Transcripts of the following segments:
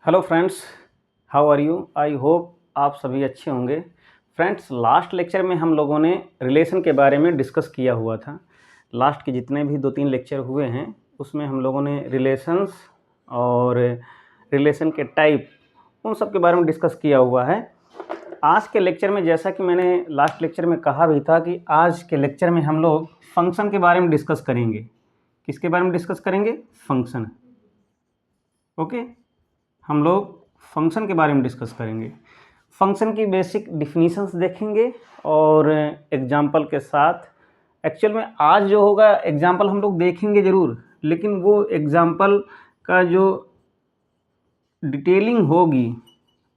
Hello friends, how are you? I hope आप सभी अच्छे होंगे। फ्रेंड्स, लास्ट लेक्चर में हम लोगों ने रिलेशन के बारे में डिस्कस किया हुआ था। लास्ट के जितने भी 2-3 लेक्चर हुए हैं उसमें हम लोगों ने रिलेशंस और रिलेशन के टाइप उन सब के बारे में डिस्कस किया हुआ है। आज के लेक्चर में, जैसा कि मैंने लास्ट लेक्चर में कहा भी था, कि आज के लेक्चर में हम लोग फंक्शन के बारे में डिस्कस करेंगे। किसके बारे में डिस्कस करेंगे? फंक्शन। ओके, हम लोग फंक्शन के बारे में डिस्कस करेंगे। फंक्शन की बेसिक डिफिनीशंस देखेंगे और एग्जाम्पल के साथ। एक्चुअल में आज जो होगा एग्जाम्पल हम लोग देखेंगे ज़रूर, लेकिन वो एग्जाम्पल का जो डिटेलिंग होगी,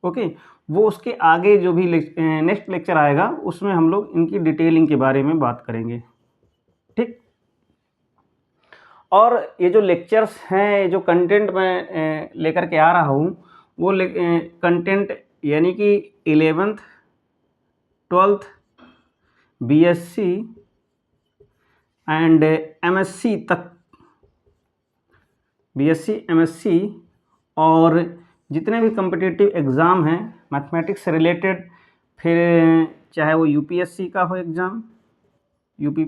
ओके, वो उसके आगे जो भी नेक्स्ट लेक्चर आएगा उसमें हम लोग इनकी डिटेलिंग के बारे में बात करेंगे। ठीक। और ये जो लेक्चर्स हैं, जो कंटेंट मैं लेकर के आ रहा हूँ, वो कंटेंट यानी कि 11th 12th BSc and MSc तक, बीएससी एमएससी और जितने भी कम्पिटिटिव एग्ज़ाम हैं मैथमेटिक्स से रिलेटेड, फिर चाहे वो यूपीएससी का हो एग्ज़ाम, यूपी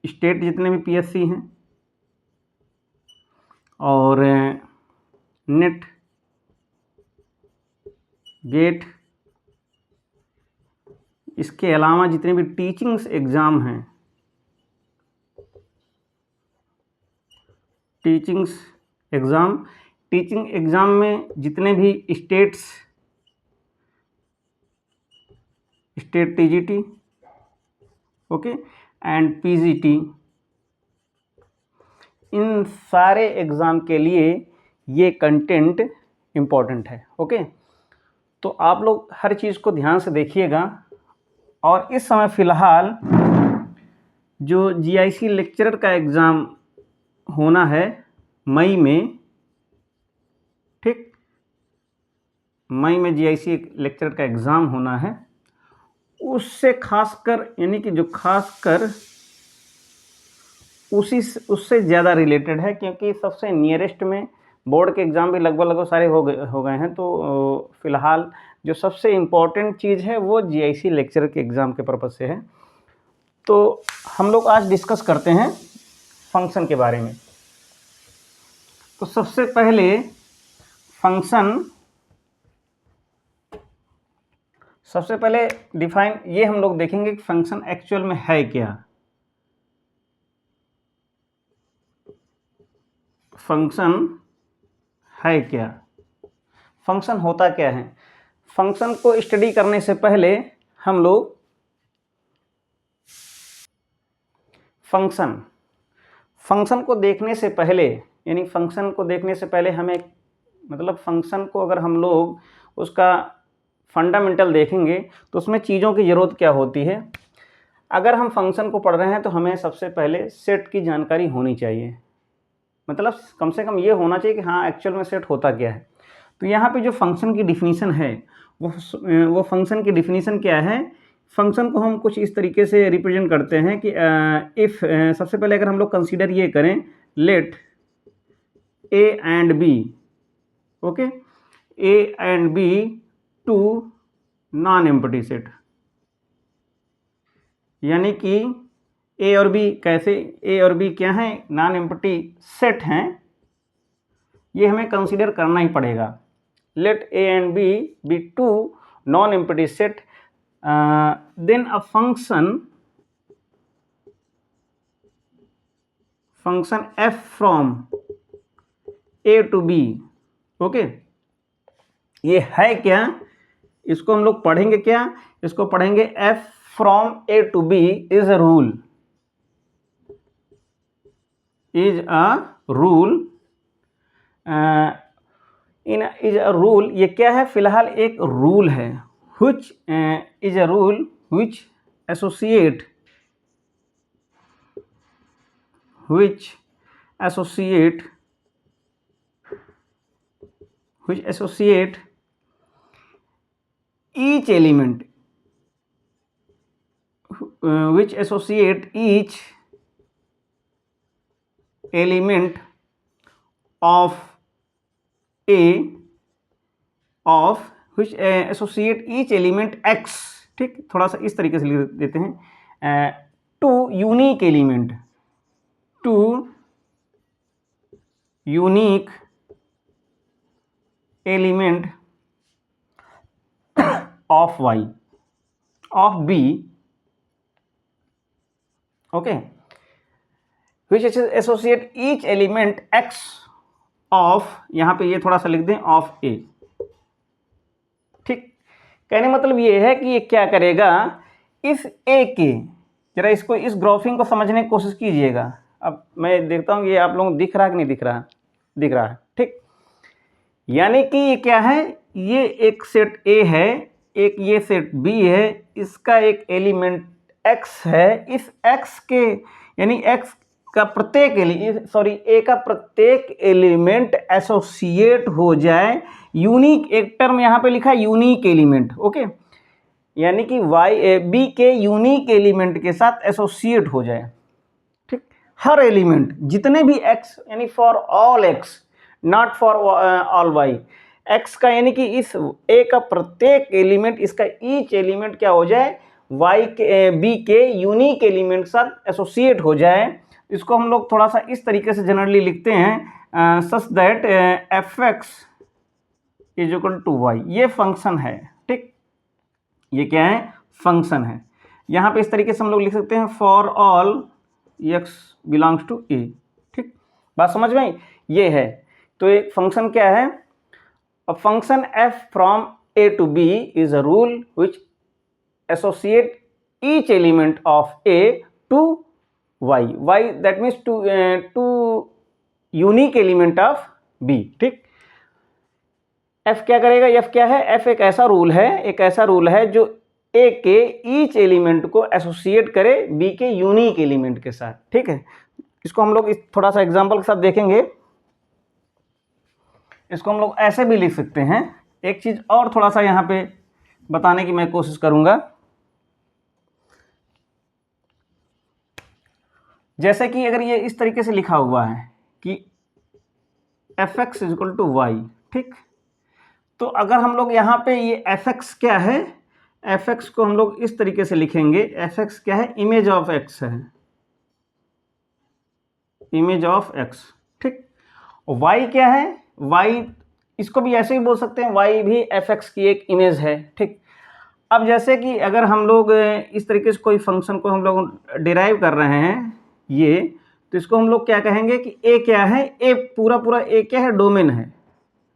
स्टेट जितने भी पीएससी हैं, और नेट, गेट, इसके अलावा जितने भी टीचिंग्स एग्ज़ाम हैं, टीचिंग एग्ज़ाम में जितने भी state TGT, okay, and PGT, इन सारे एग्ज़ाम के लिए ये कंटेंट इम्पॉर्टेंट है। ओके, तो आप लोग हर चीज़ को ध्यान से देखिएगा। और इस समय फ़िलहाल जो जीआईसी लेक्चरर का एग्ज़ाम होना है मई में, ठीक, मई में जीआईसी लेक्चरर का एग्ज़ाम होना है, उससे खासकर, यानी कि जो खासकर उससे ज़्यादा रिलेटेड है, क्योंकि सबसे नियरेस्ट में बोर्ड के एग्ज़ाम भी लगभग सारे हो गए हैं। तो फ़िलहाल जो सबसे इम्पॉर्टेंट चीज़ है वो जीआईसी लेक्चरर के एग्ज़ाम के पर्पज़ से है। तो हम लोग आज डिस्कस करते हैं फंक्शन के बारे में। तो सबसे पहले सबसे पहले डिफाइन ये हम लोग देखेंगे कि फंक्शन एक्चुअल में है क्या। फंक्शन है क्या, फंक्शन होता क्या है। फंक्शन को स्टडी करने से पहले हम लोग फंक्शन को देखने से पहले, यानी फंक्शन को देखने से पहले हमें, मतलब फंक्शन को अगर हम लोग उसका फंडामेंटल देखेंगे तो उसमें चीज़ों की ज़रूरत क्या होती है। अगर हम फंक्शन को पढ़ रहे हैं तो हमें सबसे पहले सेट की जानकारी होनी चाहिए, मतलब कम से कम ये होना चाहिए कि हाँ एक्चुअल में सेट होता क्या है। तो यहाँ पे जो फंक्शन की डिफिनीशन है वो फंक्शन की डिफिनीशन क्या है। फंक्शन को हम कुछ इस तरीके से रिप्रेजेंट करते हैं कि इफ़, सबसे पहले अगर हम लोग कंसीडर ये करें, let A and B, okay, A and B two non empty set, यानी कि ए और बी कैसे, ए और बी क्या है, नॉन एम्प्टी सेट हैं, ये हमें कंसीडर करना ही पड़ेगा। Let A and B B two non empty set, then a function f from a to b, okay, ये है क्या, इसको हम लोग पढ़ेंगे क्या, इसको पढ़ेंगे f from a to b is a rule, is a rule, ये क्या है, फिलहाल एक रूल है, which is a rule which associate each element, which associate each element of A of which associate each element x, ठीक, थोड़ा सा इस तरीके से लिख देते हैं, to unique element, to unique element of y of B, okay, which associate each element x of, यहां पे ये थोड़ा सा लिख दें, ऑफ ए, ठीक। कहने मतलब ये है कि ये क्या करेगा, इस ए के, जरा इसको, इस ग्राफिंग को समझने की कोशिश कीजिएगा। अब मैं देखता हूँ ये आप लोगों को दिख रहा है कि नहीं दिख रहा, दिख रहा है, ठीक। यानी कि ये क्या है, ये एक सेट ए है, एक ये सेट बी है, इसका एक एलिमेंट एक्स है, इस एक्स के, यानी एक्स का प्रत्येक ए का प्रत्येक एलिमेंट एसोसिएट हो जाए यूनिक, एक टर्म यहाँ पे लिखा है यूनिक एलिमेंट, ओके, यानी कि वाई बी के यूनिक एलिमेंट के साथ एसोसिएट हो जाए, ठीक। हर एलिमेंट, जितने भी एक्स, यानी for all x, not for all y, x का, यानी कि इस ए का प्रत्येक एलिमेंट, इसका ईच एलिमेंट क्या हो जाए, वाई के बी के यूनिक एलिमेंट साथ एसोसिएट हो जाए। इसको हम लोग थोड़ा सा इस तरीके से जनरली लिखते हैं, such that f x is equal to y, ये फंक्शन है, ठीक, ये क्या है, फंक्शन है। यहाँ पे इस तरीके से हम लोग लिख सकते हैं, for all X belongs to A, ठीक, बात समझ में आई, ये है। तो एक फंक्शन क्या है, a function f from A to B is a rule which associate each element of A to y, y that means to unique element of B, ठीक। एफ क्या करेगा, एफ क्या है, एफ एक ऐसा रूल है, एक ऐसा रूल है जो ए के ईच एलिमेंट को एसोसिएट करे बी के यूनिक एलिमेंट के साथ, ठीक है। इसको हम लोग थोड़ा सा एग्जांपल के साथ देखेंगे। इसको हम लोग ऐसे भी लिख सकते हैं। एक चीज और थोड़ा सा यहाँ पे बताने की मैं कोशिश करूंगा, जैसे कि अगर ये इस तरीके से लिखा हुआ है कि f x is equal to y, ठीक, तो अगर हम लोग यहाँ पे ये एफ एक्स क्या है, एफ एक्स को हम लोग इस तरीके से लिखेंगे, एफ एक्स क्या है, इमेज ऑफ एक्स है, इमेज ऑफ एक्स, ठीक। वाई क्या है, वाई, इसको भी ऐसे ही बोल सकते हैं, वाई भी एफ एक्स की एक इमेज है, ठीक। अब जैसे कि अगर हम लोग इस तरीके से कोई फंक्शन को हम लोग डिराइव कर रहे हैं ये, तो इसको हम लोग क्या कहेंगे कि ए क्या है, ए पूरा पूरा ए क्या है, डोमेन है,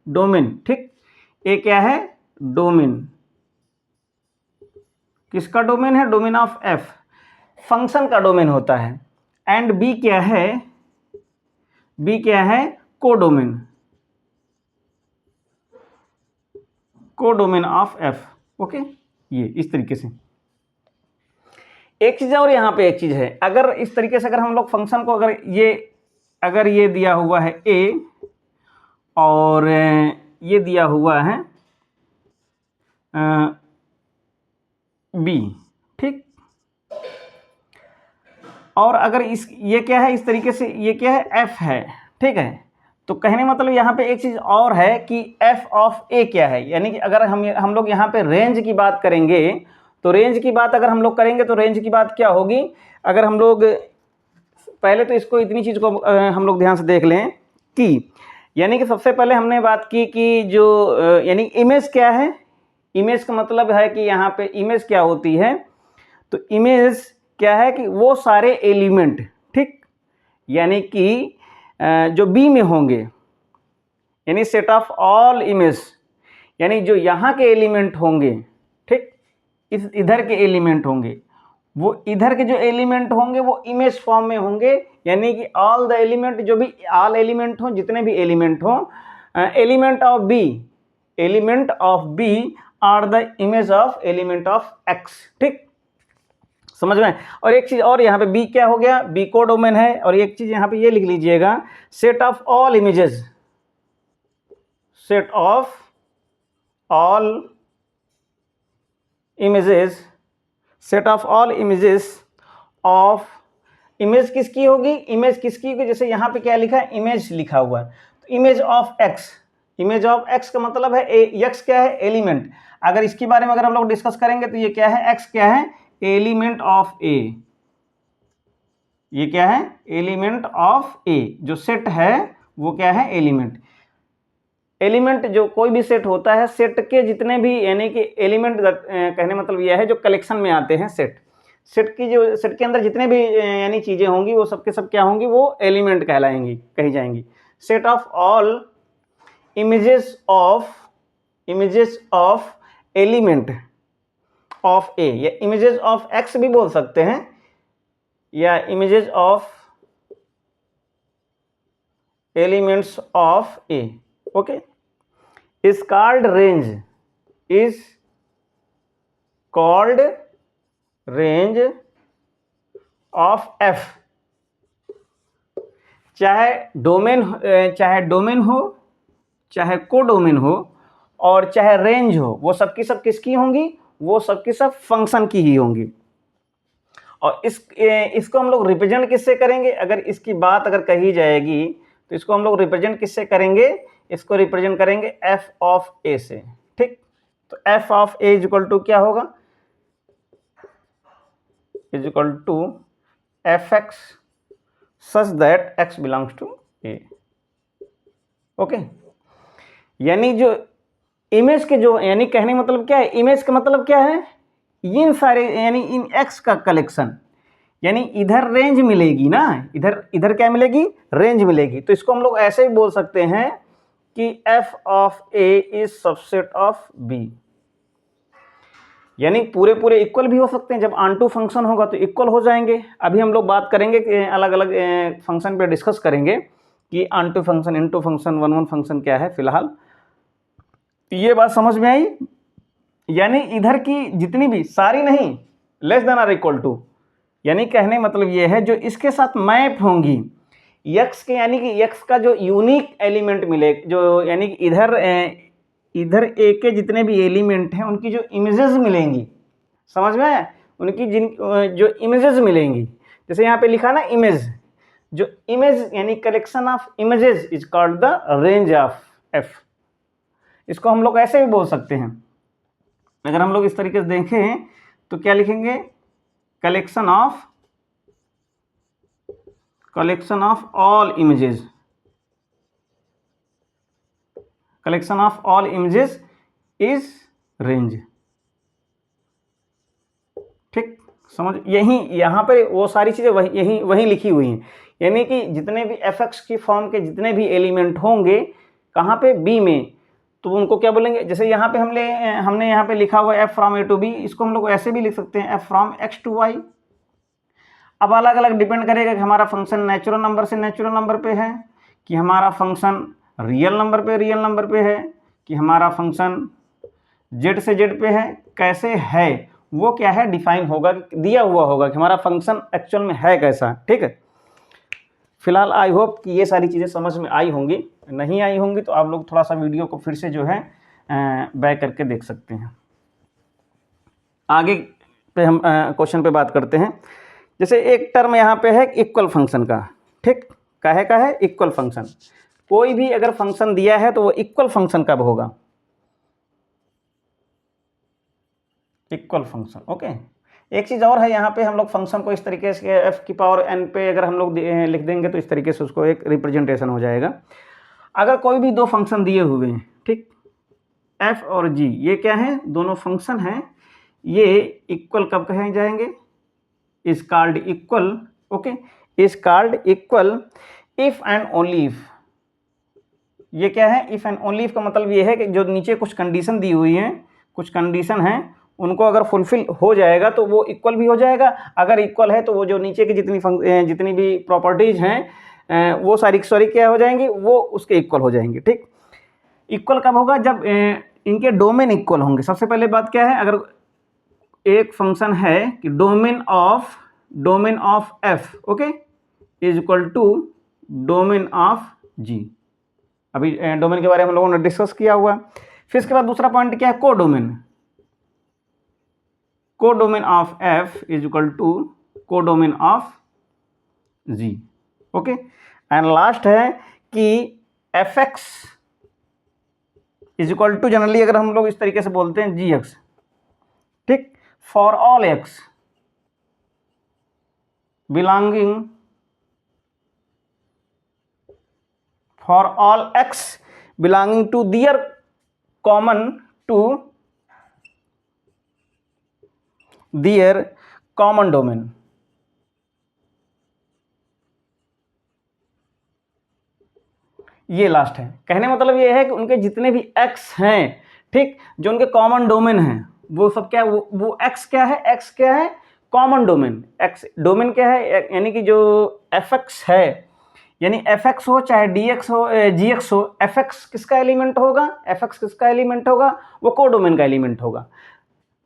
डोमेन, ठीक। ए क्या है, डोमेन, किसका डोमेन है, डोमेन ऑफ एफ, फंक्शन का डोमेन होता है। एंड बी क्या है, बी क्या है, codomain, codomain of F, okay. ये इस तरीके से एक चीज है, और यहाँ पे एक चीज है, अगर इस तरीके से अगर हम लोग फंक्शन को अगर ये दिया हुआ है ए और ये दिया हुआ है बी, ठीक, और अगर ये क्या है, इस तरीके से ये क्या है, एफ है, ठीक है। तो कहने मतलब यहाँ पे एक चीज और है कि एफ ऑफ ए क्या है, यानी कि अगर हम लोग यहाँ पे रेंज की बात करेंगे, तो रेंज की बात अगर हम लोग करेंगे तो रेंज की बात क्या होगी, अगर हम लोग पहले तो इसको इतनी चीज को हम लोग ध्यान से देख लें कि, यानी कि सबसे पहले हमने बात की कि जो यानी इमेज क्या है, इमेज का मतलब है कि यहाँ पे इमेज क्या होती है, तो इमेज क्या है कि वो सारे एलिमेंट, ठीक, यानी कि जो बी में होंगे, यानी सेट ऑफ ऑल इमेज, यानी जो यहाँ के एलिमेंट होंगे, ठीक, इस इधर के एलिमेंट होंगे, वो इधर के जो एलिमेंट होंगे वो इमेज फॉर्म में होंगे, यानी कि ऑल द एलिमेंट, जो भी ऑल एलिमेंट हो, जितने भी एलिमेंट हो, element of B, element of B are the image of element of x, ठीक, समझ में। और एक चीज और, यहाँ पे बी क्या हो गया, बी को डोमेन है, और एक चीज यहाँ पे ये लिख लीजिएगा, set of all images, set of all images, set of all images of, image किसकी होगी, इमेज किसकी होगी, जैसे यहाँ पे क्या लिखा है, इमेज लिखा हुआ है, तो image of x, image of x का मतलब है एक्स क्या है, एलिमेंट। अगर इसके बारे में अगर हम लोग डिस्कस करेंगे तो ये क्या है, एक्स क्या है, एलिमेंट ऑफ ए। ये क्या है, एलिमेंट ऑफ ए। जो सेट है वो क्या है, एलिमेंट। एलिमेंट जो कोई भी सेट होता है, सेट के जितने भी यानी कि एलिमेंट कहने मतलब यह है जो कलेक्शन में आते हैं, सेट की जो सेट के अंदर जितने भी यानी चीजें होंगी वो सब के सब क्या होंगी, वो एलिमेंट कहलाएंगी, कही जाएंगी। Set of all images of element of A, या इमेजेस ऑफ एक्स भी बोल सकते हैं, या images of elements of A. Okay, is called range, is called range of f। चाहे डोमेन हो, चाहे कोडोमेन हो, और चाहे रेंज हो, वो सबकी सब किसकी होंगी, वो सबकी सब फंक्शन की ही होंगी। और इसको हम लोग रिप्रेजेंट किससे करेंगे, अगर इसकी बात अगर कही जाएगी तो इसको हम लोग रिप्रेजेंट किससे करेंगे, इसको रिप्रेजेंट करेंगे एफ ऑफ ए से। ठीक, तो f of A is equal to क्या होगा, is equal to f x such that x belongs to A. Okay, यानी जो इमेज के जो यानी कहने मतलब क्या है, इमेज का मतलब क्या है, इन सारे यानी इन एक्स का कलेक्शन, यानी इधर रेंज मिलेगी ना, इधर क्या मिलेगी, रेंज मिलेगी। तो इसको हम लोग ऐसे भी बोल सकते हैं कि f of a is subset of b, यानी पूरे इक्वल भी हो सकते हैं। जब ऑन टू फंक्शन होगा तो इक्वल हो जाएंगे। अभी हम लोग बात करेंगे कि अलग अलग फंक्शन पे डिस्कस करेंगे कि onto function, into function, one function क्या है। फिलहाल ये बात समझ में आई, यानी इधर की जितनी भी सारी नहीं, less than or equal to, यानी कहने मतलब ये है जो इसके साथ मैप होंगी यक्स के, यानी कि यक्स का जो यूनिक एलिमेंट मिले, जो यानी कि इधर ए के जितने भी एलिमेंट हैं उनकी जो इमेजेस मिलेंगी, समझ में आया, उनकी जो इमेजेस मिलेंगी। जैसे यहाँ पे लिखा ना इमेज, जो इमेज यानी collection of images is called the range of F. इसको हम लोग ऐसे भी बोल सकते हैं। अगर हम लोग इस तरीके से देखें तो क्या लिखेंगे, collection of all images, collection of all images is range. ठीक, समझ, यही यहाँ पे वो सारी चीजें वही लिखी हुई हैं, यानी कि जितने भी एफ एक्स की फॉर्म के जितने भी एलिमेंट होंगे कहाँ पे, बी में, तो उनको क्या बोलेंगे। जैसे यहाँ पे हमने यहाँ पे लिखा हुआ f from A to B, इसको हम लोग ऐसे भी लिख सकते हैं f from x to y. अब अलग अलग डिपेंड करेगा कि हमारा फंक्शन नेचुरल नंबर से नेचुरल नंबर पे है, कि हमारा फंक्शन रियल नंबर पे है, कि हमारा फंक्शन जेड से जेड पे है, कैसे है वो क्या है, डिफाइन होगा, दिया हुआ होगा कि हमारा फंक्शन एक्चुअल में है कैसा। ठीक है, फिलहाल आई होप कि ये सारी चीज़ें समझ में आई होंगी। नहीं आई होंगी तो आप लोग थोड़ा सा वीडियो को फिर से जो है बैक करके देख सकते हैं। आगे पे हम क्वेश्चन पे बात करते हैं। जैसे एक टर्म यहाँ पे है इक्वल फंक्शन का। ठीक, काहे का है, इक्वल फंक्शन। कोई भी अगर फंक्शन दिया है तो वो इक्वल फंक्शन कब होगा, इक्वल फंक्शन। ओके, एक चीज़ और है, यहाँ पे हम लोग फंक्शन को इस तरीके से एफ की पावर एन पे अगर हम लोग लिख देंगे तो इस तरीके से उसको एक रिप्रेजेंटेशन हो जाएगा। अगर कोई भी दो फंक्शन दिए हुए हैं, ठीक, एफ और जी, ये क्या है, दोनों फंक्शन हैं, ये इक्वल कब कहे जाएंगे, is called equal. Okay, is called equal if and only if. ये क्या है, इफ एंड ओनली इफ का मतलब ये है कि जो नीचे कुछ कंडीशन दी हुई हैं, कुछ कंडीशन हैं, उनको अगर फुलफिल हो जाएगा तो वो इक्वल भी हो जाएगा। अगर इक्वल है तो वो जो नीचे की जितनी भी प्रॉपर्टीज हैं वो सारी क्या हो जाएंगी, वो उसके इक्वल हो जाएंगे। ठीक, इक्वल कब होगा, जब इनके डोमेन इक्वल होंगे। सबसे पहले बात क्या है, अगर एक फंक्शन है कि domain of F, okay, is equal to domain of G. अभी डोमेन के बारे में हम लोगों ने डिस्कस किया हुआ। फिर इसके बाद दूसरा पॉइंट क्या है, codomain of f is equal to codomain of g. Okay, and last है कि f x is equal to generally अगर हम लोग इस तरीके से बोलते हैं जी एक्स, ठीक, for all x belonging for all x belonging to their common domain। ये लास्ट है। कहने मतलब ये है कि उनके जितने भी x हैं, ठीक, जो उनके कॉमन डोमेन हैं, वो सब क्या है, वो x क्या है, x क्या है, कॉमन डोमेन। x डोमेन क्या है, यानी कि जो fx है, यानी fx हो चाहे dx हो gx हो, fx किसका एलिमेंट होगा, fx किसका एलिमेंट होगा, वो कोडोमेन का एलिमेंट होगा,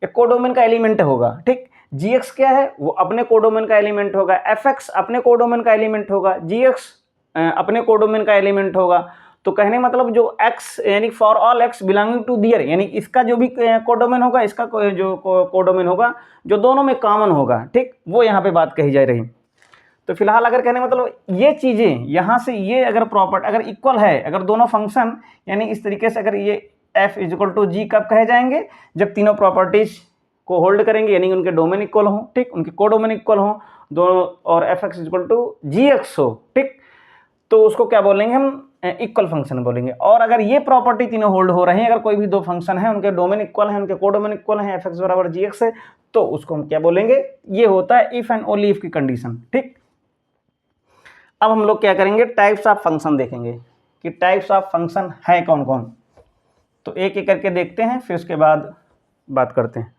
एक कोडोमेन का एलिमेंट होगा, ठीक। gx क्या है, वो अपने कोडोमेन का एलिमेंट होगा, fx अपने कोडोमेन का एलिमेंट होगा, gx अपने कोडोमेन का एलिमेंट होगा। तो कहने मतलब जो x यानी for all x belonging to their, यानी इसका जो भी कोडोमेन होगा, इसका जो कोडोमेन होगा, जो दोनों में कॉमन होगा, ठीक, वो यहाँ पे बात कही जा रही। तो फिलहाल अगर कहने मतलब ये चीज़ें यहाँ से, ये अगर प्रॉपर्टी अगर इक्वल है, अगर दोनों फंक्शन यानी इस तरीके से, अगर ये f इज इक्वल टू जी कब कहे जाएंगे, जब तीनों प्रॉपर्टीज को होल्ड करेंगे, यानी उनके डोमेन इक्वल हो, ठीक, उनके कोडोमेन इक्वल हो दोनों, और f x is equal to g x हो, ठीक, तो उसको क्या बोलेंगे हम, इक्वल फंक्शन बोलेंगे। और अगर ये प्रॉपर्टी तीनों होल्ड हो रहे हैं, अगर कोई भी दो फंक्शन है, उनके डोमेन इक्वल है, उनके कोडोमेन इक्वल है, एफ एक्स बराबर जी एक्स है, तो उसको हम क्या बोलेंगे, ये होता है इफ एंड ओनली इफ की कंडीशन, ठीक। अब हम लोग क्या करेंगे, टाइप्स ऑफ फंक्शन देखेंगे कि टाइप्स ऑफ फंक्शन है कौन कौन। तो एक एक करके देखते हैं, फिर उसके बाद बात करते हैं।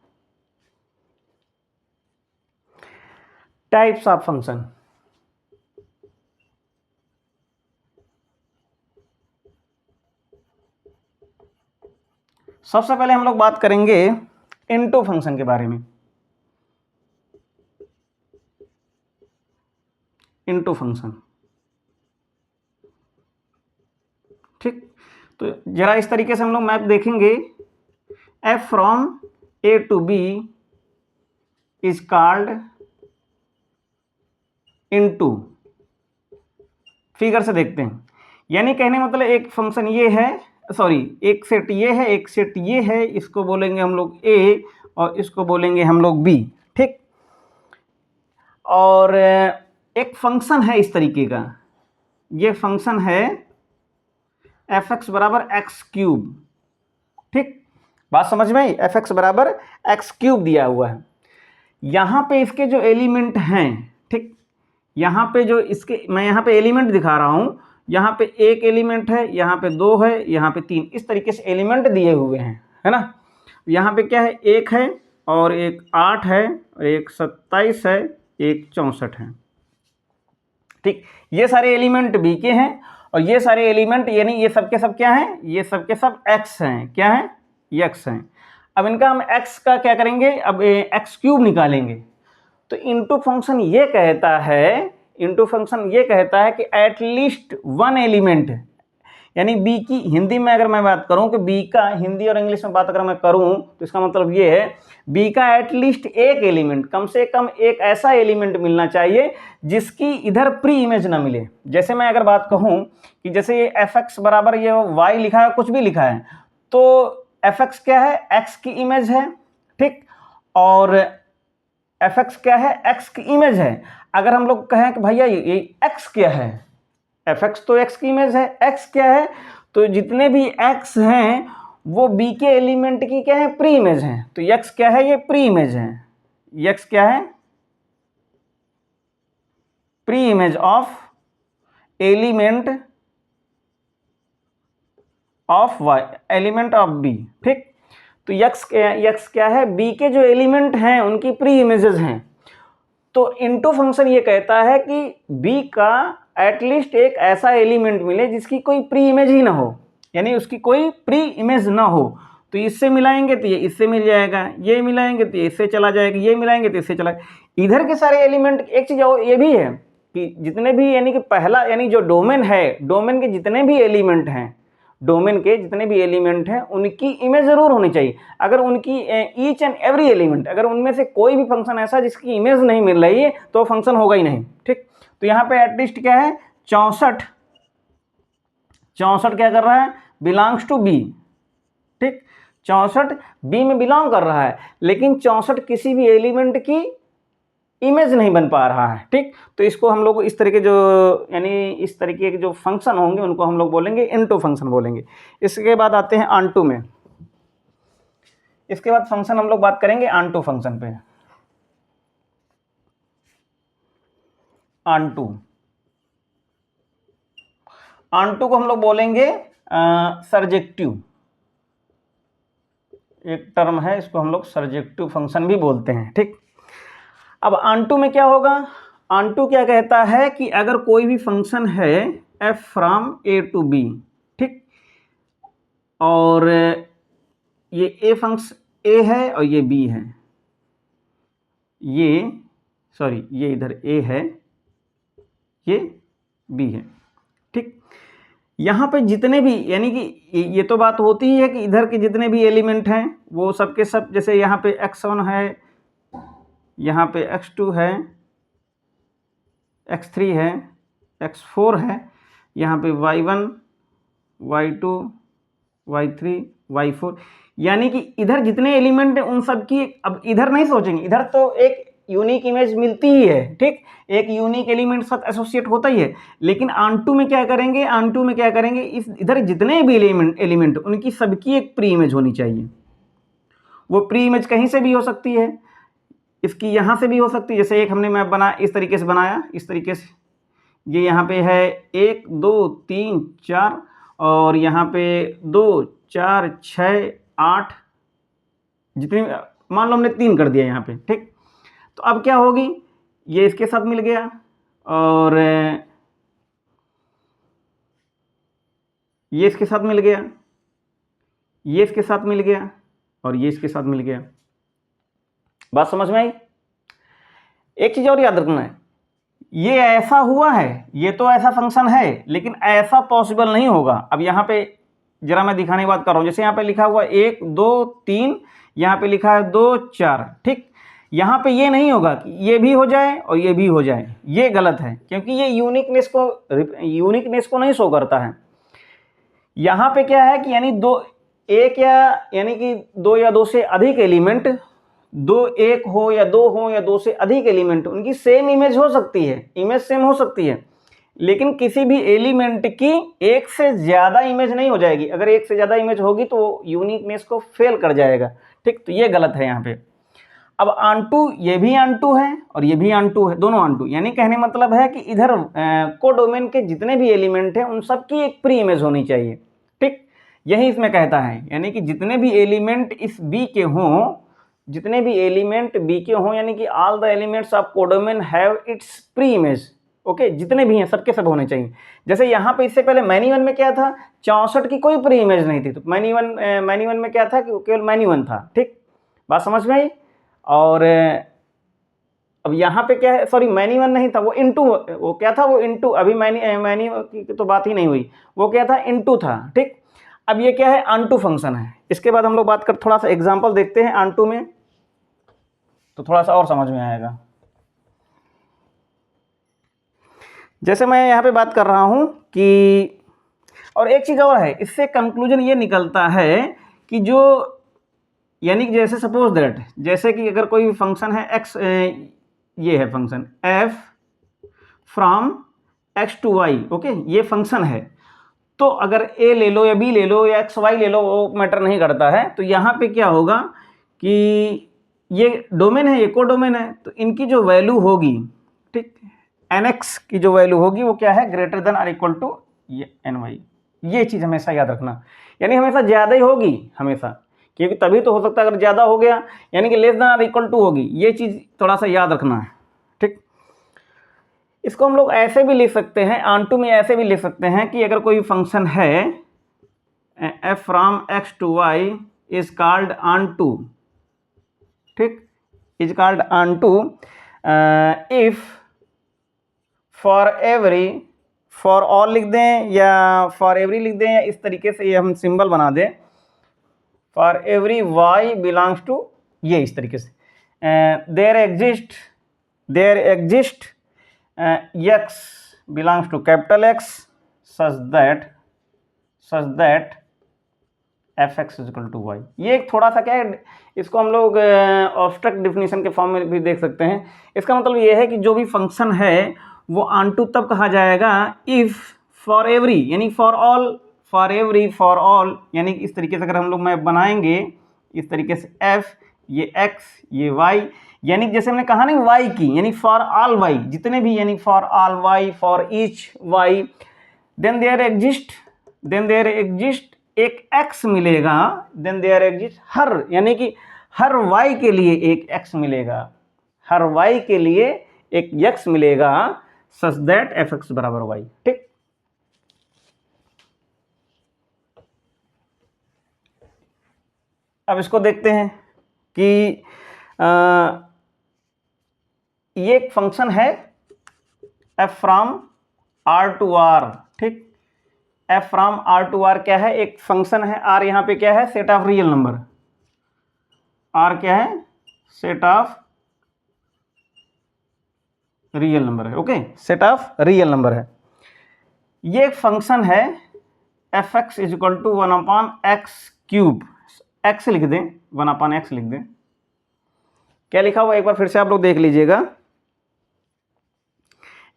टाइप्स ऑफ फंक्शन, सबसे पहले हम लोग बात करेंगे इनटू फंक्शन के बारे में। इनटू फंक्शन, ठीक, तो जरा इस तरीके से हम लोग मैप देखेंगे। f from a to b is called into. Figure से देखते हैं, यानी कहने मतलब एक फंक्शन ये है, सॉरी एक सेट ये है, एक सेट ये है, इसको बोलेंगे हम लोग a और इसको बोलेंगे हम लोग b, ठीक। और एक फंक्शन है इस तरीके का, ये फंक्शन है एफ एक्स बराबर एक्स क्यूब, ठीक, बात समझ में आई, एफ एक्स बराबर एक्स क्यूब दिया हुआ है। यहाँ पे इसके जो एलिमेंट हैं, ठीक, यहाँ पे जो इसके, मैं यहाँ पे एलिमेंट दिखा रहा हूँ, यहाँ पे एक एलिमेंट है, यहाँ पे दो है, यहाँ पे तीन, इस तरीके से एलिमेंट दिए हुए हैं, है ना। यहाँ पे क्या है, एक है और एक 8 है और एक 27 है, एक 64 है, ठीक। ये सारे एलिमेंट बी के हैं और ये सारे एलिमेंट यानी ये सब के सब क्या हैं, ये सब के सब x हैं, क्या हैं, ये x हैं। अब इनका हम x का क्या करेंगे, अब एक्स क्यूब निकालेंगे। तो इनटू फंक्शन ये कहता है, इनटू फंक्शन ये कहता है कि एटलीस्ट वन एलिमेंट, यानी b की हिंदी में अगर मैं बात करूं कि b का हिंदी और इंग्लिश में बात अगर मैं करूं तो इसका मतलब ये है b का एटलीस्ट एक एलिमेंट, कम से कम एक ऐसा एलिमेंट मिलना चाहिए जिसकी इधर प्री इमेज ना मिले। जैसे मैं अगर बात कहूं कि जैसे ये एफ एक्स बराबर ये y लिखा है, कुछ भी लिखा है, तो एफ एक्स क्या है, x की इमेज है, ठीक, और एफ एक्स क्या है, x की इमेज है। अगर हम लोग कहें कि भैया ये x क्या है, एफ एक्स तो x की इमेज है, x क्या है, तो जितने भी x हैं वो b के एलिमेंट की क्या है, प्री इमेज है। तो x क्या है, ये प्री इमेज है, x क्या है, pre image of element of y, element of b, ठीक। तो x क्या है, b के जो एलिमेंट हैं उनकी प्री इमेजेस हैं। तो इनटू फंक्शन ये कहता है कि b का एटलीस्ट एक ऐसा एलिमेंट मिले जिसकी कोई प्री इमेज ही ना हो, यानी उसकी कोई प्री इमेज ना हो। तो इससे मिलाएंगे तो ये इससे मिल जाएगा, ये मिलाएंगे तो ये इससे चला जाएगा, ये मिलाएंगे तो इससे चला। इधर के सारे एलिमेंट, एक चीज़ और ये भी है कि जितने भी यानी कि पहला यानी जो डोमेन है, डोमेन के जितने भी एलिमेंट हैं, डोमेन के जितने भी एलिमेंट हैं उनकी इमेज ज़रूर होनी चाहिए। अगर उनकी ईच एंड एवरी एलिमेंट, अगर उनमें से कोई भी फंक्शन ऐसा जिसकी इमेज नहीं मिल रही है तो फंक्शन होगा ही नहीं, ठीक। तो यहाँ पे एटलीस्ट क्या है, 64 क्या कर रहा है, बिलोंग्स टू बी, ठीक, 64 बी में बिलोंग कर रहा है, लेकिन 64 किसी भी एलिमेंट की इमेज नहीं बन पा रहा है। ठीक, तो इसको हम लोग इस तरीके जो यानी इस तरीके के जो फंक्शन होंगे उनको हम लोग बोलेंगे इनटू फंक्शन बोलेंगे। इसके बाद आते हैं ऑनटू में। इसके बाद फंक्शन हम लोग बात करेंगे ऑनटू फंक्शन पे। ऑनटू को हम लोग बोलेंगे सर्जेक्टिव, एक टर्म है, इसको हम लोग सर्जेक्टिव फंक्शन भी बोलते हैं। ठीक, अब ऑनटू में क्या होगा? ऑनटू क्या कहता है कि अगर कोई भी फंक्शन है f from a to b, ठीक, और ये a फंक्शन a है और ये b है, ये इधर a है, ये b है। ठीक, यहाँ पे जितने भी यानी कि ये तो बात होती ही है कि इधर के जितने भी एलिमेंट हैं वो सब के सब, जैसे यहाँ पे x1 है, यहाँ पे x2 है, x3 है, x4 है, यहाँ पे y1, y2, y3, y4, यानी कि इधर जितने एलिमेंट हैं उन सब की, अब इधर नहीं सोचेंगे, इधर तो एक यूनिक इमेज मिलती ही है। ठीक, एक यूनिक एलिमेंट साथ एसोसिएट होता ही है, लेकिन ऑनटू में क्या करेंगे? ऑनटू में क्या करेंगे, इस इधर जितने भी एलिमेंट उनकी सबकी एक प्री इमेज होनी चाहिए। वो प्री इमेज कहीं से भी हो सकती है, इसकी यहाँ से भी हो सकती है, जैसे एक हमने मैप बना इस तरीके से बनाया, इस तरीके से, ये यहाँ पे है 1 2 3 4 और यहाँ पे 2 4 6 8, जितनी मान लो हमने 3 कर दिया यहाँ पे। ठीक, तो अब क्या होगी, ये इसके साथ मिल गया और ये इसके साथ मिल गया, ये इसके साथ मिल गया और ये इसके साथ मिल गया। बात समझ में आई? एक चीज और याद रखना है, ये ऐसा हुआ है, ये तो ऐसा फंक्शन है, लेकिन ऐसा पॉसिबल नहीं होगा। अब यहाँ पे जरा मैं दिखाने की बात कर रहा हूँ, जैसे यहाँ पे लिखा हुआ 1 2 3, यहाँ पे लिखा है 2 4। ठीक, यहाँ पे ये नहीं होगा कि ये भी हो जाए और ये भी हो जाए, ये गलत है, क्योंकि ये यूनिकनेस को नहीं शो करता है। यहाँ पे क्या है कि यानी एक यानी कि 2 या 2 से अधिक एलिमेंट, 2 1 हो या 2 हो या 2 से अधिक एलिमेंट, उनकी सेम इमेज हो सकती है, इमेज सेम हो सकती है, लेकिन किसी भी एलिमेंट की एक से ज़्यादा इमेज नहीं हो जाएगी। अगर एक से ज़्यादा इमेज होगी तो यूनिकनेस को फेल कर जाएगा। ठीक, तो ये गलत है यहाँ पे। अब ऑनटू, ये भी ऑनटू है और ये भी ऑनटू है, दोनों ऑनटू, यानी कहने मतलब है कि इधर कोडोमेन के जितने भी एलिमेंट हैं उन सब की एक प्री इमेज होनी चाहिए। ठीक, यही इसमें कहता है, यानी कि जितने भी एलिमेंट इस बी के हों, जितने भी एलिमेंट बी के हों, यानी कि all the elements of codomain have it's pre image. Okay, जितने भी हैं सबके सब होने चाहिए। जैसे यहाँ पे इससे पहले मैनी वन में क्या था, 64 की कोई प्री इमेज नहीं थी, तो मैनी वन में क्या था कि केवल मैनी वन था। ठीक, बात समझ में आई? और अब यहाँ पे क्या है, सॉरी मैनी वन नहीं था, वो इनटू, वो क्या था, वो इनटू, अभी मैनी की तो बात ही नहीं हुई, वो क्या था, इनटू था। ठीक, अब ये क्या है, ऑनटू फंक्शन है। इसके बाद हम लोग बात कर, थोड़ा सा एग्जांपल देखते हैं ऑनटू में, तो थोड़ा सा और समझ में आएगा। जैसे मैं यहाँ पे बात कर रहा हूँ कि, और एक चीज़ और है, इससे कंक्लूजन ये निकलता है कि जो, यानी कि जैसे सपोज दैट, जैसे कि अगर कोई फंक्शन है x, ये है function f from x to y, okay, ये फंक्शन है, तो अगर a ले लो या b ले लो या x y ले लो, वो मैटर नहीं करता है। तो यहाँ पे क्या होगा कि ये डोमेन है, ये कोडोमेन है, तो इनकी जो वैल्यू होगी, ठीक, nx की जो वैल्यू होगी वो क्या है, ग्रेटर देन और इक्वल टू ये ny। ये चीज़ हमेशा याद रखना, यानी हमेशा ज़्यादा ही होगी हमेशा, क्योंकि तभी तो हो सकता है अगर ज़्यादा हो गया, यानी कि लेस देन और इक्वल टू होगी। ये चीज़ थोड़ा सा याद रखना है। ठीक, इसको हम लोग ऐसे भी लिख सकते हैं, ऑनटू में ऐसे भी लिख सकते हैं कि अगर कोई फंक्शन है f from x to y is called onto, ठीक, is called onto if for every, for all लिख दें या फॉर एवरी लिख दें, या इस तरीके से ये हम सिंबल बना दें, for every y belongs to, ये इस तरीके से, there exist x belongs to capital X such that f x is equal to y. ये एक थोड़ा सा क्या है, इसको हम लोग ऑब्स्ट्रक्ट डिफिनीशन के फॉर्म में भी देख सकते हैं। इसका मतलब ये है कि जो भी फंक्शन है वो ऑनटू तब कहा जाएगा इफ़ फॉर एवरी, यानी for all, for every, for all, यानी इस तरीके से अगर हम लोग मैप बनाएंगे इस तरीके से एफ, ये एक्स, ये वाई, यानी जैसे हमने कहा ना वाई की, यानी फॉर ऑल वाई, जितने भी, यानी for all y, for each y, then there exist एक x मिलेगा, देन देयर एग्जिस्ट हर, यानी कि हर y के लिए एक x मिलेगा, हर y के लिए एक x मिलेगा, सच दैट एफ एक्स बराबर वाई। ठीक, अब इसको देखते हैं कि ये एक फंक्शन है f from r to r। ठीक, f from r to r क्या है, एक फंक्शन है। r यहाँ पे क्या है, set of real number, r क्या है, सेट ऑफ रियल नंबर है। Okay, set of real number है। ये एक फंक्शन है f x is equal to 1/x cube, x लिख दें, 1/x लिख दें। क्या लिखा हुआ एक बार फिर से आप लोग देख लीजिएगा,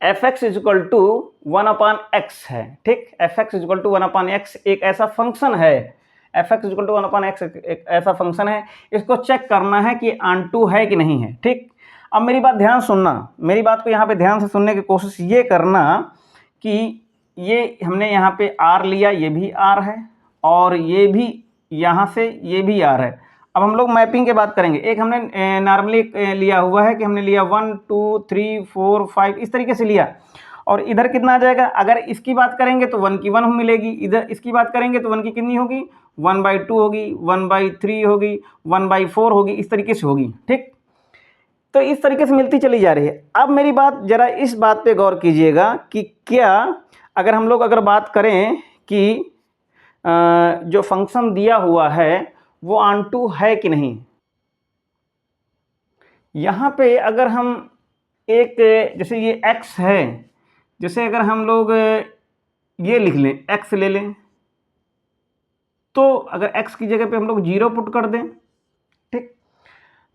f x is equal to 1/x है। ठीक, f x is equal to 1/x एक ऐसा फंक्शन है, f x is equal to 1/x एक ऐसा फंक्शन है, इसको चेक करना है कि ऑनटू है कि नहीं है। ठीक, अब मेरी बात ध्यान सुनना, मेरी बात को यहाँ पे ध्यान से सुनने की कोशिश ये करना कि ये हमने यहाँ पे r लिया, ये भी r है, और ये भी यहाँ से ये भी r है। अब हम लोग मैपिंग के बात करेंगे। एक हमने नॉर्मली लिया हुआ है कि हमने लिया 1 2 3 4 5 इस तरीके से लिया, और इधर कितना आ जाएगा, अगर इसकी बात करेंगे तो 1 की 1 मिलेगी, इधर इसकी बात करेंगे तो 1 की कितनी होगी, 1/2 होगी, 1/3 होगी, 1/4 होगी, इस तरीके से होगी। ठीक, तो इस तरीके से मिलती चली जा रही है। अब मेरी बात जरा इस बात पे गौर कीजिएगा कि क्या अगर हम लोग अगर बात करें कि जो फंक्शन दिया हुआ है वो ऑनटू है कि नहीं। यहाँ पे अगर हम एक, जैसे ये x है, जैसे अगर हम लोग ये लिख लें, x ले लें, तो अगर x की जगह पे हम लोग 0 पुट कर दें, ठीक,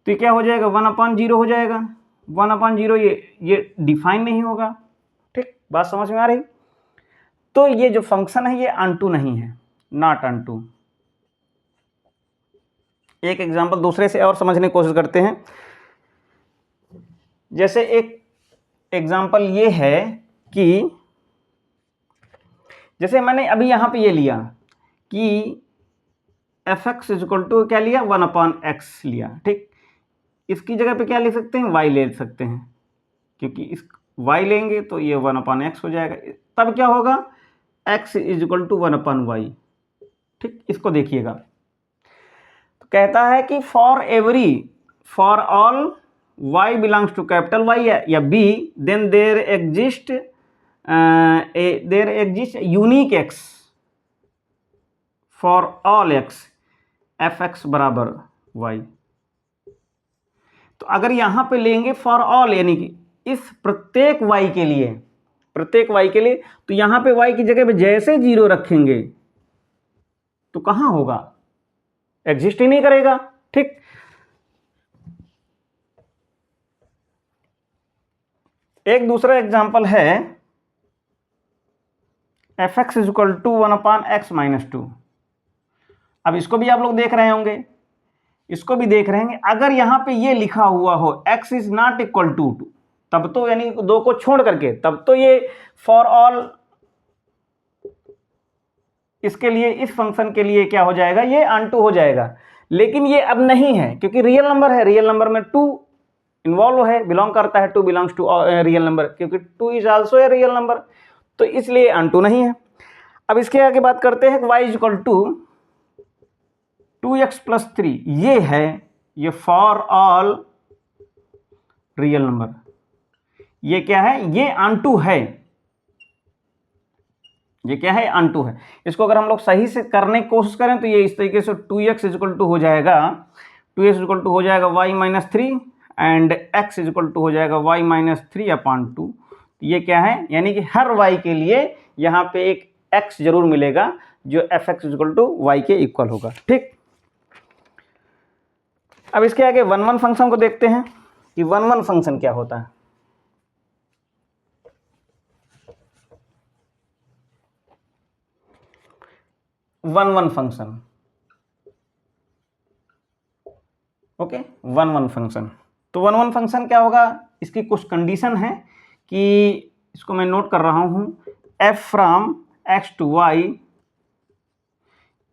तो ये क्या हो जाएगा, 1/0 हो जाएगा। 1/0 ये डिफाइन नहीं होगा। ठीक, बात समझ में आ रही। तो ये जो फंक्शन है ये ऑनटू नहीं है, नॉट ऑनटू। एक एग्जांपल दूसरे से और समझने की कोशिश करते हैं। जैसे एक एग्जांपल ये है कि जैसे मैंने अभी यहाँ पे ये लिया कि f x is equal to क्या लिया, 1/x लिया। ठीक, इसकी जगह पे क्या ले सकते हैं, y ले सकते हैं, क्योंकि इस y लेंगे तो ये 1/x हो जाएगा। तब क्या होगा, x is equal to 1/y। ठीक, इसको देखिएगा, तो कहता है कि for every, for all y belongs to capital Y या B, then there exist unique x for all x, f x बराबर y। तो अगर यहाँ पे लेंगे फॉर ऑल, यानी कि इस प्रत्येक y के लिए, प्रत्येक y के लिए, तो यहाँ पे y की जगह पे जैसे 0 रखेंगे तो कहाँ होगा, एग्जिस्ट ही नहीं करेगा। ठीक, एक दूसरा एग्जांपल है f x is equal to 1/x minus 2। अब इसको भी आप लोग देख रहे होंगे, इसको भी देख रहे हैं। अगर यहाँ पे ये लिखा हुआ हो x is not equal to 2, तब तो यानी 2 को छोड़ करके, तब तो ये फॉर ऑल इसके लिए, इस फंक्शन के लिए क्या हो जाएगा, ये ऑनटू हो जाएगा। लेकिन ये अब नहीं है, क्योंकि रियल नंबर है, रियल नंबर में 2 इन्वॉल्व है, बिलोंग करता है, 2 बिलोंग्स टू रियल नंबर, क्योंकि 2 is also a real number, तो इसलिए ऑनटू नहीं है। अब इसके आगे बात करते हैं y is equal to 2x plus 3, ये है, ये फॉर ऑल रियल नंबर, ये क्या है, ये ऑनटू है, ये क्या है, ऑनटू है। इसको अगर हम लोग सही से करने की कोशिश करें तो ये इस तरीके से 2x इज इक्वल टू हो जाएगा, 2x इज इक्वल टू हो जाएगा y minus 3 and x is equal to हो जाएगा y माइनस 3/2। ये क्या है, यानी कि हर y के लिए यहाँ पे एक x जरूर मिलेगा, जो f x equal to y के इक्वल होगा। ठीक, अब इसके आगे वन वन फंक्शन को देखते हैं कि वन वन फंक्शन क्या होता है। One one function, okay, one one function. तो वन वन फंक्शन क्या होगा, इसकी कुछ कंडीशन है कि इसको मैं नोट कर रहा हूं, F from x to Y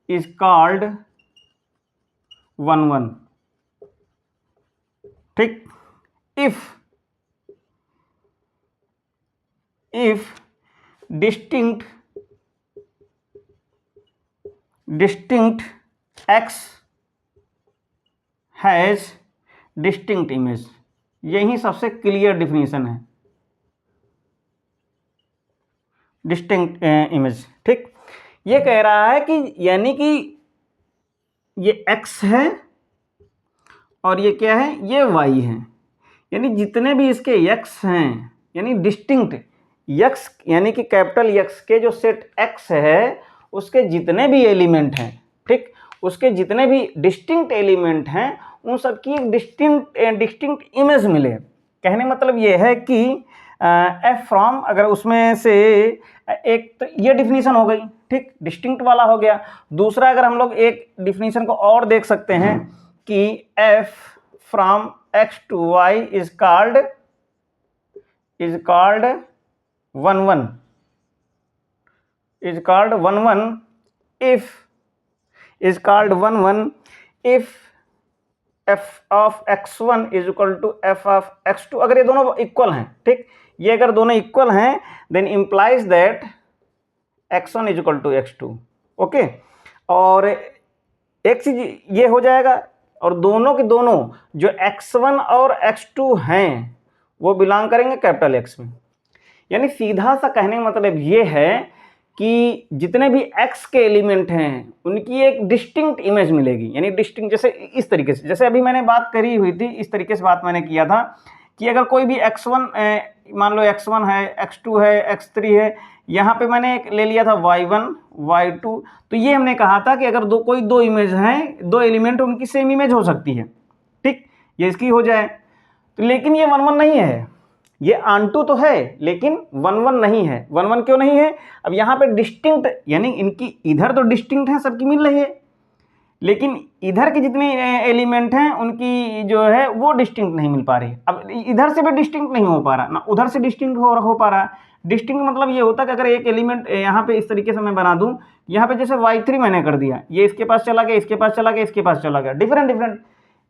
is called one one. ठीक, if distinct x has distinct image, यही सबसे क्लियर डिफिनीशन है, डिस्टिंक्ट इमेज। ठीक, ये कह रहा है कि यानी कि ये x है और ये क्या है, ये y है, यानी जितने भी इसके x हैं, यानी डिस्टिंक्ट x यानी कि कैपिटल X के जो सेट x है उसके जितने भी एलिमेंट हैं, ठीक, उसके जितने भी डिस्टिंक्ट एलिमेंट हैं उन सब की एक डिस्टिंक्ट इमेज मिले। कहने मतलब ये है कि एफ फ्रॉम, अगर उसमें से एक तो ये डिफिनीशन हो गई, ठीक, डिस्टिंक्ट वाला हो गया। दूसरा अगर हम लोग एक डिफिनीशन को और देख सकते हैं कि f from x to Y is called one one, is called 1 1 if f of x1 is equal to f of x2, अगर ये दोनों इक्वल हैं, ठीक, ये अगर दोनों इक्वल हैं then implies that x1 is equal to x2, okay. और एक चीज ये हो जाएगा, और दोनों के दोनों जो x1 और x2 हैं वो बिलोंग करेंगे कैपिटल X में। यानी सीधा सा कहने का मतलब ये है कि जितने भी x के एलिमेंट हैं उनकी एक डिस्टिंक्ट इमेज मिलेगी, यानी डिस्टिंक्ट, जैसे इस तरीके से, जैसे अभी मैंने बात करी हुई थी, इस तरीके से बात मैंने किया था कि अगर कोई भी x1, मान लो x1 है, x2 है, x3 है, यहाँ पे मैंने एक ले लिया था y1 y2, तो ये हमने कहा था कि अगर कोई दो इमेज हैं, दो एलिमेंट, उनकी सेम इमेज हो सकती है, ठीक, ये इसकी हो जाए। तो लेकिन ये वन वन नहीं है, ये ऑनटू तो है लेकिन वन वन नहीं है। वन वन क्यों नहीं है, अब यहाँ पे डिस्टिंक्ट, यानी इनकी इधर तो डिस्टिंक्ट है, सबकी मिल रही है, लेकिन इधर के जितने एलिमेंट हैं उनकी जो है वो डिस्टिंक्ट नहीं मिल पा रही। अब इधर से भी डिस्टिंक्ट नहीं हो पा रहा ना, उधर से डिस्टिंक्ट हो पा रहा। डिस्टिंक्ट मतलब ये होता है कि अगर एक एलिमेंट यहाँ पे इस तरीके से मैं बना दूँ, यहाँ पे जैसे y3 मैंने कर दिया, ये इसके पास चला गया, इसके पास चला गया, इसके पास चला गया, डिफरेंट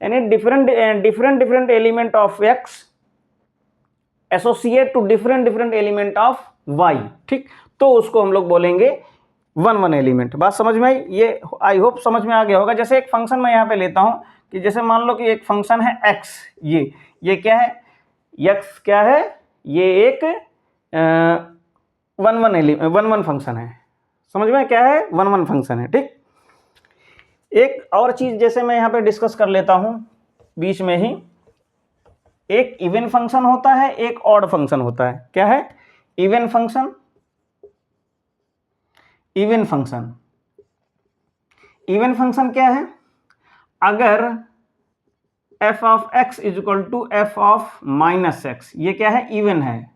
यानी different element of x associate to different element of y, ठीक, तो उसको हम लोग बोलेंगे वन वन एलिमेंट। बात समझ में आई, ये आई होप समझ में आ गया होगा। जैसे एक फंक्शन मैं यहाँ पे लेता हूँ कि जैसे मान लो कि एक फंक्शन है x, ये क्या है, x क्या है, ये एक वन वन फंक्शन है, समझ में क्या है, वन वन फंक्शन है, ठीक। एक और चीज जैसे मैं यहाँ पे डिस्कस कर लेता हूँ बीच में ही, एक इवन फंक्शन होता है, एक ऑड फंक्शन होता है। क्या है, इवन फंक्शन क्या है, अगर f of x is equal to f of minus x, ये क्या है, इवन है।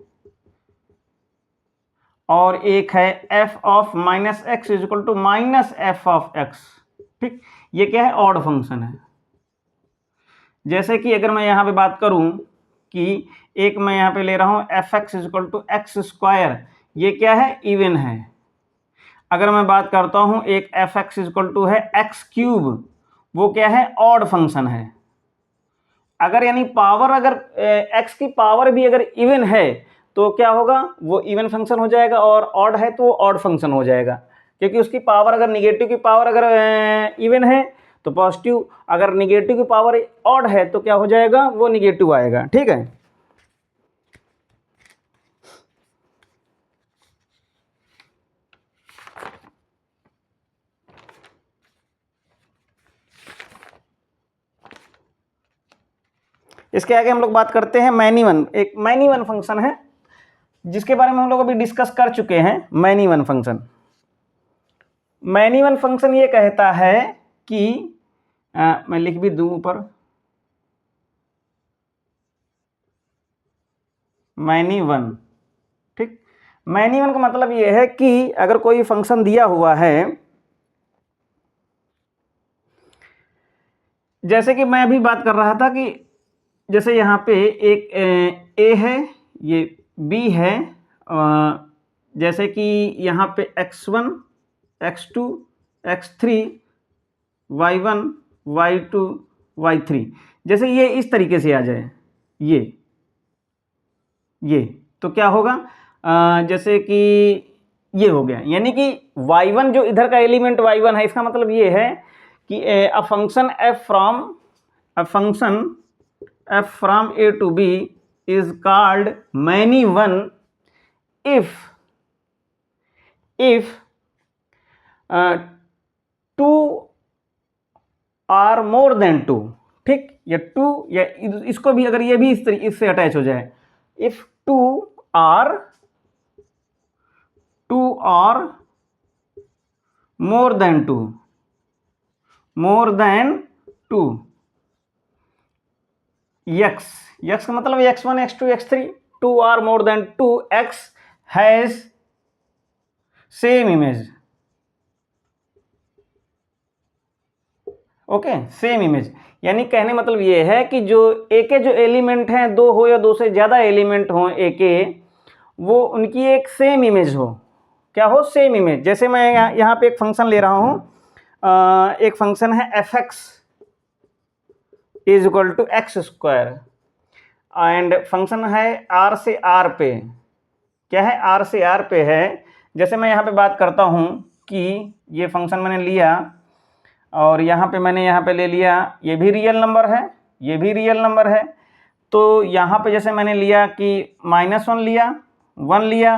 और एक है f of minus x is equal to minus f of x, ठीक, ये क्या है, ऑड फंक्शन है। जैसे कि अगर मैं यहाँ पे बात करूँ कि एक मैं यहाँ पे ले रहा हूँ f x is equal to x square, ये क्या है, इवन है। अगर मैं बात करता हूँ एक f x is equal to है एक्स क्यूब, वो क्या है, ऑड फंक्शन है। अगर यानी पावर, अगर एक्स की पावर भी अगर इवन है तो क्या होगा, वो इवन फंक्शन हो जाएगा, और ऑड है तो ऑड फंक्शन हो जाएगा, क्योंकि उसकी पावर, अगर निगेटिव की पावर अगर इवन है तो पॉजिटिव, अगर निगेटिव की पावर ऑड है तो क्या हो जाएगा, वो निगेटिव आएगा, ठीक है। इसके आगे हम लोग बात करते हैं मैनी वन। एक मैनी वन फंक्शन है जिसके बारे में हम लोग अभी डिस्कस कर चुके हैं, many one function. Many one function ये कहता है कि मैं लिख भी दूं ऊपर, मैनी वन, ठीक। मैनी वन का मतलब ये है कि अगर कोई फंक्शन दिया हुआ है, जैसे कि मैं अभी बात कर रहा था कि जैसे यहाँ पे एक ए है, ये बी है, जैसे कि यहाँ पे x1, x2, x3, y1, y2, y3, जैसे ये इस तरीके से आ जाए, ये तो क्या होगा, जैसे कि ये हो गया, यानी कि y1 जो इधर का एलिमेंट y1 है, इसका मतलब ये है कि a function f from a to b is called many one if two or more than two, ठीक, या टू, या इसको भी अगर ये भी इससे अटैच हो जाए, if two are more than two, x का मतलब x1, x2, x3, 2 or more than 2, x has same image, okay, same image, यानी कहने मतलब ये है कि जो ए के जो एलिमेंट हैं, दो हो या दो से ज़्यादा एलिमेंट हो ए के, वो उनकी एक सेम इमेज हो, क्या हो, सेम इमेज। जैसे मैं यहाँ पे एक फंक्शन ले रहा हूँ, एक फंक्शन है f(x) is equal to x square, and function है r से r पे, क्या है, r से r पे है। जैसे मैं यहाँ पे बात करता हूँ कि ये फंक्शन मैंने लिया और यहाँ पे ले लिया, ये भी रियल नंबर है, ये भी रियल नंबर है, तो यहाँ पे जैसे मैंने लिया कि -1 लिया, 1 लिया,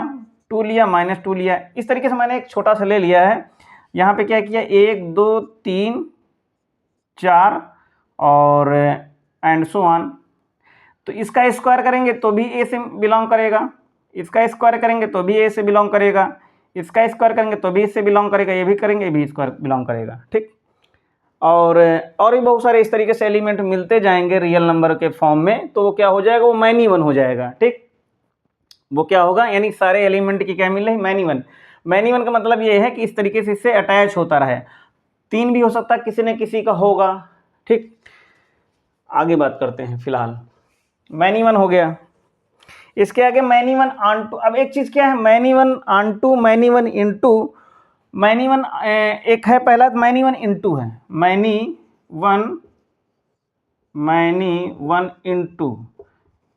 2 लिया, -2 लिया, इस तरीके से मैंने एक छोटा सा ले लिया है। यहाँ पे क्या किया, 1 2 3 4 और एंड सो ऑन। तो इसका स्क्वायर करेंगे तो भी ए से बिलोंग करेगा, इसका स्क्वायर करेंगे तो भी ए से बिलोंग करेगा, इसका स्क्वायर करेंगे तो भी इससे बिलोंग करेगा, ये भी करेंगे, ये भी स्क्वायर बिलोंग करेगा, ठीक। और भी बहुत सारे इस तरीके से एलिमेंट मिलते जाएंगे रियल नंबर के फॉर्म में, तो वो क्या हो जाएगा, वो मैनी वन हो जाएगा, ठीक। वो क्या होगा, यानी सारे एलिमेंट की क्या मिल रही, मैनी वन। मैनी वन का मतलब ये है कि इस तरीके से इससे अटैच होता रहे, 3 भी हो सकता है, किसी न किसी का होगा, ठीक। आगे बात करते हैं, फिलहाल मैनी वन हो गया, इसके आगे मैनी वन ऑन टू। अब एक चीज़ क्या है, many one onto, many one into. Many one एक है, पहला मैनी वन इन टू है, मैनी वन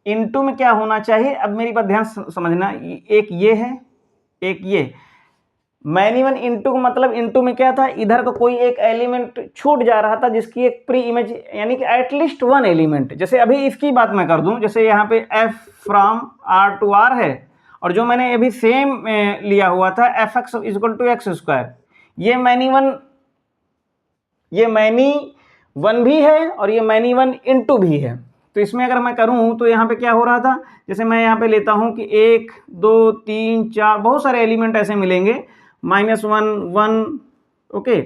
इन टू में क्या होना चाहिए, अब मेरी बात ध्यान समझना, एक ये है, एक ये। मैनी वन इंटू का मतलब, इंटू में क्या था, इधर का कोई एक एलिमेंट छूट जा रहा था जिसकी एक प्री इमेज, यानी कि एटलीस्ट वन एलिमेंट। जैसे अभी इसकी बात मैं कर दूं, जैसे यहाँ पे f from r to r है, और जो मैंने अभी सेम लिया हुआ था f(x) equal to x square, ये मैनी वन भी है और ये मैनी वन इंटू भी है। तो इसमें अगर मैं करूं तो यहाँ पे क्या हो रहा था, जैसे मैं यहाँ पे लेता हूँ कि 1 2 3 4 बहुत सारे एलिमेंट ऐसे मिलेंगे, -1 1, ओके,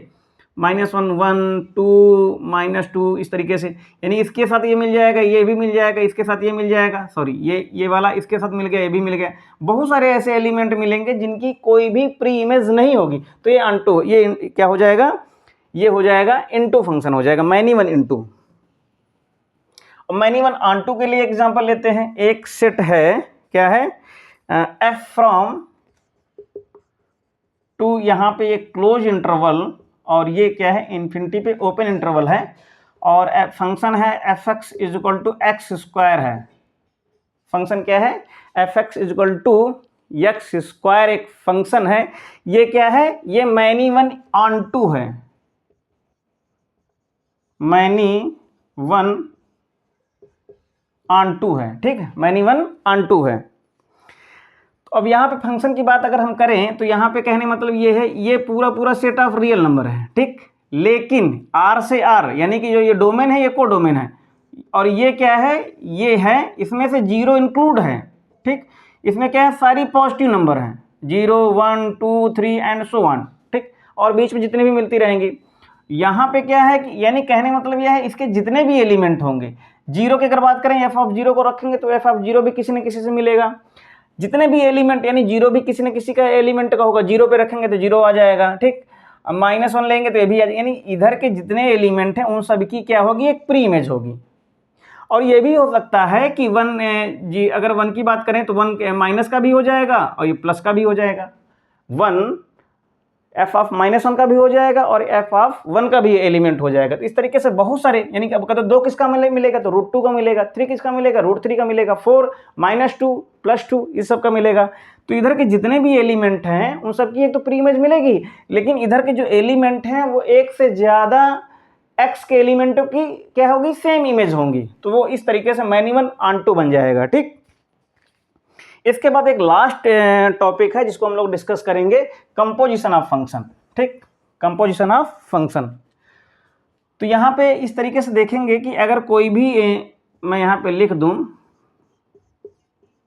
-1 1 2 -2, इस तरीके से, यानी इसके साथ ये मिल जाएगा, ये भी मिल जाएगा, इसके साथ ये मिल जाएगा, सॉरी ये वाला इसके साथ मिल गया, ये भी मिल गया, बहुत सारे ऐसे एलिमेंट मिलेंगे जिनकी कोई भी प्री इमेज नहीं होगी, तो ये अनटू, ये क्या हो जाएगा, ये हो जाएगा इनटू फंक्शन हो जाएगा, मैनी वन इनटू। और मैनी वन ऑनटू के लिए एग्जांपल लेते हैं, एक सेट है, क्या है, f फ्रॉम टू, यहाँ पे एक क्लोज इंटरवल, और ये क्या है, इन्फिनिटी पे ओपन इंटरवल है, और फंक्शन है f(x) is equal to x square है। फंक्शन क्या है, f(x) is equal to x square एक फंक्शन है। ये क्या है, ये मैनी वन ऑन टू है, मैनी वन ऑन टू है, ठीक है, मैनी वन ऑन टू है। तो अब यहाँ पे फंक्शन की बात अगर हम करें तो यहाँ पे कहने मतलब ये है, ये पूरा सेट ऑफ रियल नंबर है, ठीक, लेकिन r से r, यानी कि जो ये डोमेन है, ये को डोमेन है, और ये क्या है, ये है, इसमें से 0 इंक्लूड है, ठीक, इसमें क्या है, सारी पॉजिटिव नंबर हैं, 0 1 2 3 एंड सो ऑन, ठीक, और बीच में जितनी भी मिलती रहेंगी। यहाँ पे क्या है कि यानी कहने मतलब यह है इसके जितने भी एलिमेंट होंगे, जीरो की अगर बात करें एफ ऑफ जीरो को रखेंगे तो एफ ऑफ जीरो भी किसी न किसी से मिलेगा। जितने भी एलिमेंट यानी जीरो भी किसी न किसी का एलिमेंट का होगा, जीरो पे रखेंगे तो जीरो आ जाएगा, ठीक। अब -1 लेंगे तो ये भी आ जाएगा, यानी इधर के जितने एलिमेंट हैं उन सब की क्या होगी, एक प्री इमेज होगी। और ये भी हो सकता है कि अगर 1 की बात करें तो 1 माइनस का भी हो जाएगा और ये प्लस का भी हो जाएगा। 1 एफ ऑफ -1 का भी हो जाएगा और एफ ऑफ 1 का भी एलिमेंट हो जाएगा। तो इस तरीके से बहुत सारे, यानी कि अब कहते 2 किसका मिलेगा तो √2 का मिलेगा, 3 किसका मिलेगा √3 का मिलेगा, 4 -2 +2 इस सब का मिलेगा। तो इधर के जितने भी एलिमेंट हैं उन सब की एक तो प्री इमेज मिलेगी, लेकिन इधर के जो एलिमेंट हैं वो एक से ज़्यादा एक्स के एलिमेंटों की क्या होगी, सेम इमेज होंगी। तो वो इस तरीके से मैन 1 ऑन 2 बन जाएगा, ठीक। इसके बाद एक लास्ट टॉपिक है जिसको हम लोग डिस्कस करेंगे, कंपोजिशन ऑफ फंक्शन, ठीक, कंपोजिशन ऑफ फंक्शन। तो यहाँ पे इस तरीके से देखेंगे कि अगर कोई भी मैं यहाँ पे लिख दूं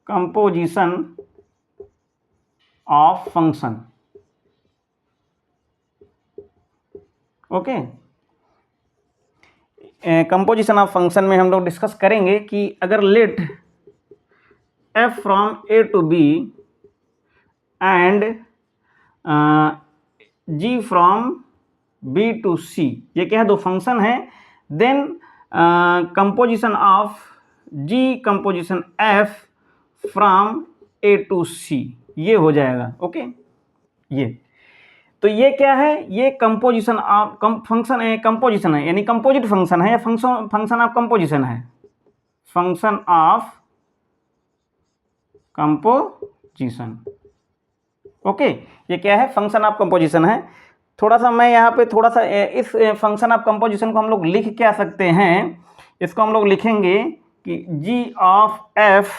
composition of function, okay. Composition of function में हम लोग डिस्कस करेंगे कि अगर late f from a to b and g from b to c, ये क्या है, दो फंक्शन है। Then composition of g composition f from a to c, ये हो जाएगा, ओके। ये तो ये क्या है, ये कंपोजिशन ऑफ फंक्शन है, कंपोजिशन है यानी कंपोजिट फंक्शन है या फंक्शन ऑफ कंपोजिशन है, फंक्शन ऑफ कंपोजिशन, ओके। ये क्या है, फंक्शन ऑफ कंपोजिशन है। थोड़ा सा मैं यहाँ पे थोड़ा सा इस फंक्शन ऑफ कंपोजिशन को हम लोग लिख क्या सकते हैं, इसको हम लोग लिखेंगे कि g of f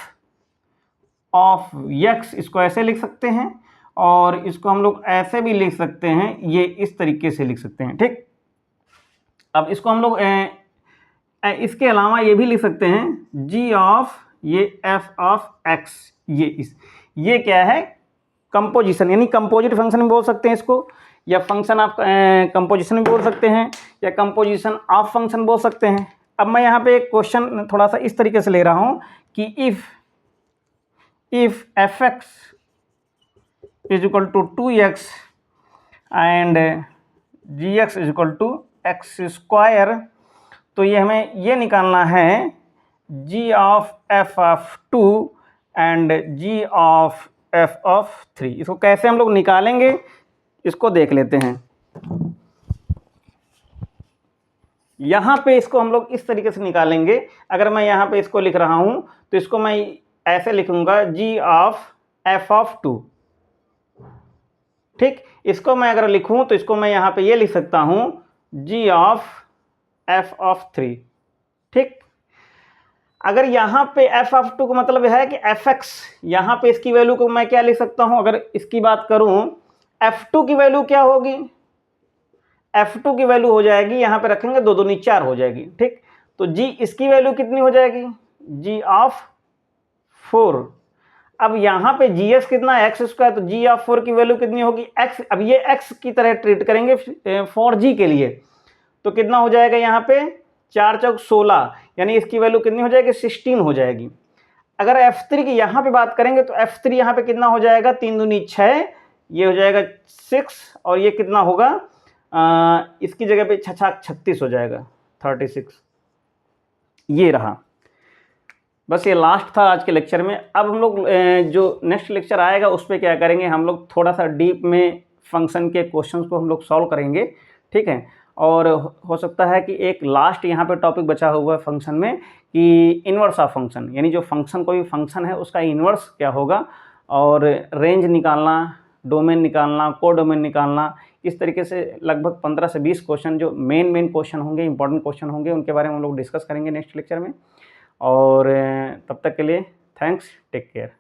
of x, इसको ऐसे लिख सकते हैं और इसको हम लोग ऐसे भी लिख सकते हैं, ये इस तरीके से लिख सकते हैं, ठीक। अब इसको हम लोग इसके अलावा ये भी लिख सकते हैं g ऑफ ये f ऑफ x, ये क्या है, कंपोजिशन यानी कंपोजिट फंक्शन भी बोल सकते हैं इसको, या फंक्शन ऑफ कंपोजिशन भी बोल सकते हैं, या कंपोजिशन ऑफ फंक्शन बोल सकते हैं। अब मैं यहाँ पे एक क्वेश्चन थोड़ा सा इस तरीके से ले रहा हूँ कि if f(x) is equal to 2x and gx is equal to x², तो ये हमें ये निकालना है g of f of 2 and g of f of 3। इसको कैसे हम लोग निकालेंगे इसको देख लेते हैं। यहाँ पे इसको हम लोग इस तरीके से निकालेंगे, अगर मैं यहाँ पे इसको लिख रहा हूँ तो इसको मैं ऐसे लिखूंगा g ऑफ f ऑफ 2, ठीक। इसको मैं अगर लिखूं तो इसको मैं यहाँ पे ये लिख सकता हूँ g ऑफ f ऑफ 3, ठीक। अगर यहाँ पे f ऑफ 2 का मतलब है कि fx, यहाँ पे इसकी वैल्यू को मैं क्या लिख सकता हूँ, अगर इसकी बात करूँ f2 की वैल्यू क्या होगी, f2 की वैल्यू हो जाएगी, यहाँ पे रखेंगे 2 दूनी 4 हो जाएगी, ठीक। तो g इसकी वैल्यू कितनी हो जाएगी, g ऑफ 4। अब यहाँ पे gx कितना है, x², तो g ऑफ 4 की वैल्यू कितनी होगी, x। अब ये x की तरह ट्रीट करेंगे फॉर g के लिए, तो कितना हो जाएगा यहाँ पे 4 चौक 16, यानी इसकी वैल्यू कितनी हो जाएगी, 16 हो जाएगी। अगर f3 की यहाँ पे बात करेंगे तो f3 यहाँ पे कितना हो जाएगा, 3 दूनी 6, ये हो जाएगा 6, और ये कितना होगा, इसकी जगह पे 36 हो जाएगा, 36। ये रहा, बस ये लास्ट था आज के लेक्चर में। अब हम लोग जो नेक्स्ट लेक्चर आएगा उस पर क्या करेंगे, हम लोग थोड़ा सा डीप में फंक्शन के क्वेश्चंस को हम लोग सॉल्व करेंगे, ठीक है। और हो सकता है कि एक लास्ट यहाँ पे टॉपिक बचा हुआ है फंक्शन में कि इन्वर्स ऑफ फंक्शन, यानी जो फंक्शन कोई फंक्शन है उसका इन्वर्स क्या होगा, और रेंज निकालना, डोमेन निकालना, कोडोमेन निकालना, इस तरीके से लगभग 15 से 20 क्वेश्चन जो मेन क्वेश्चन होंगे, इंपॉर्टेंट क्वेश्चन होंगे, उनके बारे में हम लोग डिस्कस करेंगे नेक्स्ट लेक्चर में। और तब तक के लिए थैंक्स, टेक केयर।